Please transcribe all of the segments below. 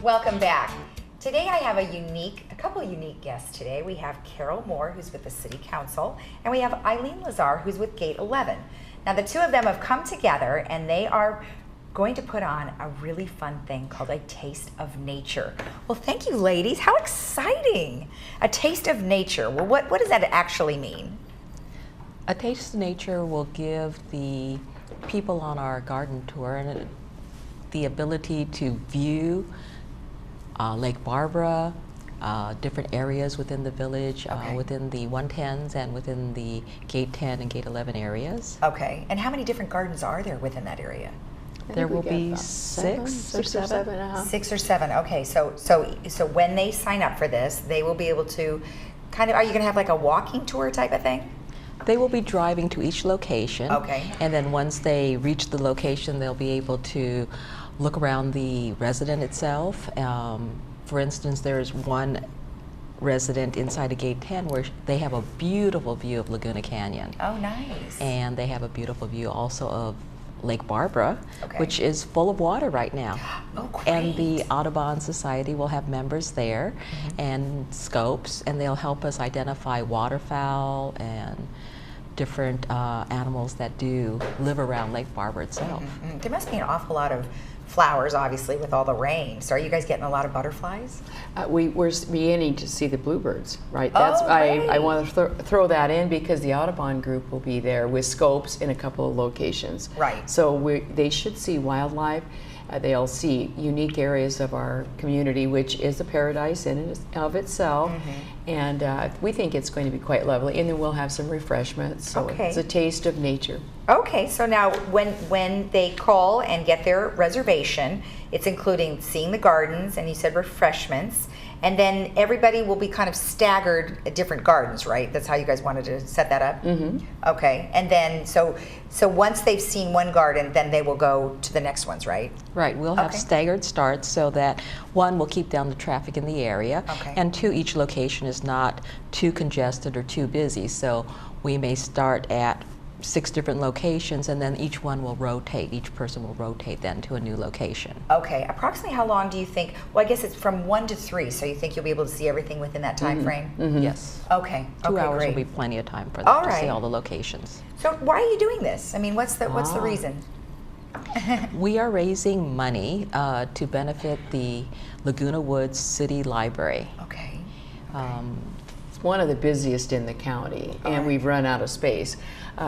Welcome back. Today I have a couple of unique guests today. We have Carol Moore, who's with the City Council, and we have Eileen Lazar, who's with Gate 11. Now the two of them have come together and they are going to put on a really fun thing called a Taste of Nature. Well, thank you, ladies. How exciting! A Taste of Nature. Well, what does that actually mean? A Taste of Nature will give the people on our garden tour the ability to view Lake Barbara, different areas within the village, within the 110s and within the Gate 10 and Gate 11 areas. Okay, and how many different gardens are there within that area? There will be six or seven. 6 or 7. Okay, so when they sign up for this, they will be able to kind of, are you going to have like a walking tour type of thing? They will be driving to each location. Okay. And then once they reach the location, they'll be able to look around the resident itself. For instance, there's one resident inside of Gate 10 where they have a beautiful view of Laguna Canyon. Oh, nice. And they have a beautiful view also of Lake Barbara, okay, which is full of water right now. Oh, great. And the Audubon Society will have members there, and scopes, and they'll help us identify waterfowl and different animals that do live around Lake Barbara itself. There must be an awful lot of flowers, obviously, with all the rain. So are you guys getting a lot of butterflies? We're beginning to see the bluebirds, right? That's I want to throw that in because the Audubon group will be there with scopes in a couple of locations. Right. So they should see wildlife. They'll see unique areas of our community, which is a paradise in and of itself. And we think it's going to be quite lovely. And then we'll have some refreshments. So it's a taste of nature. Okay, so now when they call and get their reservation, it's including seeing the gardens, and you said refreshments, and then everybody will be kind of staggered at different gardens, right? That's how you guys wanted to set that up? Okay, and then so once they've seen one garden, then they will go to the next ones, right? Right, we'll have staggered starts so that one, will keep down the traffic in the area, and two, each location is not too congested or too busy. So we may start at 6 different locations, and then each one will rotate. Each person will rotate then to a new location. Okay, approximately how long do you think? Well, I guess it's from 1 to 3, so you think you'll be able to see everything within that time frame? Yes. Okay. 2 hours great. will be plenty of time for them to see all the locations. So why are you doing this? I mean, what's the reason? We are raising money to benefit the Laguna Woods City Library. Okay. It's one of the busiest in the county, and we've run out of space.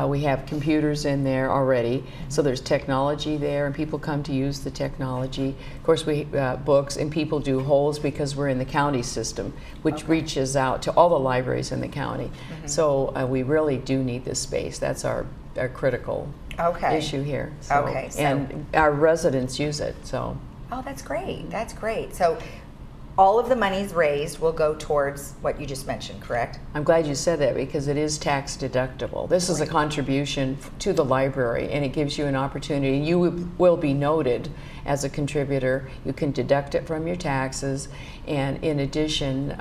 We have computers in there already, so there's technology there, and people come to use the technology. Of course, we books, and people do holds because we're in the county system, which reaches out to all the libraries in the county. So we really do need this space. That's our critical issue here. So, and our residents use it. So. Oh, that's great. That's great. So all of the monies raised will go towards what you just mentioned, correct? I'm glad you said that because it is tax deductible. This is a contribution to the library, and it gives you an opportunity. You will be noted as a contributor. You can deduct it from your taxes, and in addition,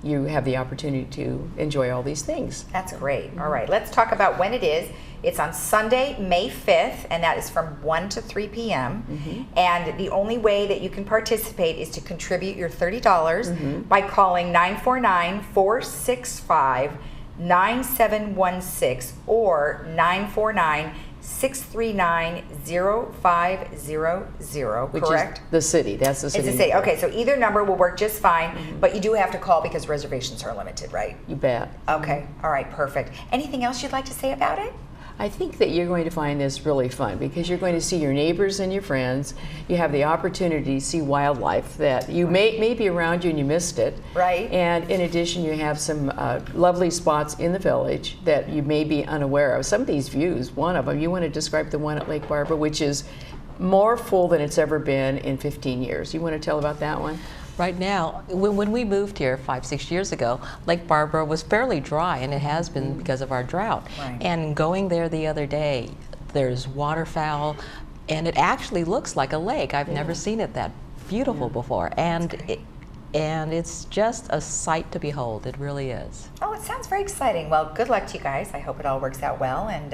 you have the opportunity to enjoy all these things. That's great. All right, let's talk about when it is. It's on Sunday, May 5th, and that is from 1 to 3 p.m. And the only way that you can participate is to contribute your $30 by calling 949-465-9716 or 949-639-0500, correct? Which is the city. That's the city. It's the city. Okay, so either number will work just fine, but you do have to call because reservations are limited, right? You bet. Okay, all right, perfect. Anything else you'd like to say about it? I think that you're going to find this really fun because you're going to see your neighbors and your friends. You have the opportunity to see wildlife that you may be around you and you missed it. Right. And in addition, you have some lovely spots in the village that you may be unaware of. Some of these views, one of them, you want to describe the one at Lake Barbara, which is more full than it's ever been in 15 years. You want to tell about that one? Right now, when we moved here 5-6 years ago, Lake Barbara was fairly dry, and it has been because of our drought. And going there the other day, there's waterfowl, and it actually looks like a lake. I've never seen it that beautiful before, and it's just a sight to behold. It really is. Oh, it sounds very exciting. Well, good luck to you guys. I hope it all works out well, and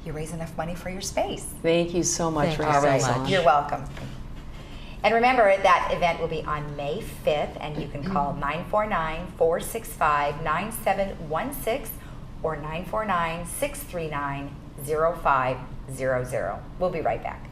you raise enough money for your space. Thank you so much for having us on. You're welcome. And remember, that event will be on May 5th, and you can call 949-465-9716 or 949-639-0500. We'll be right back.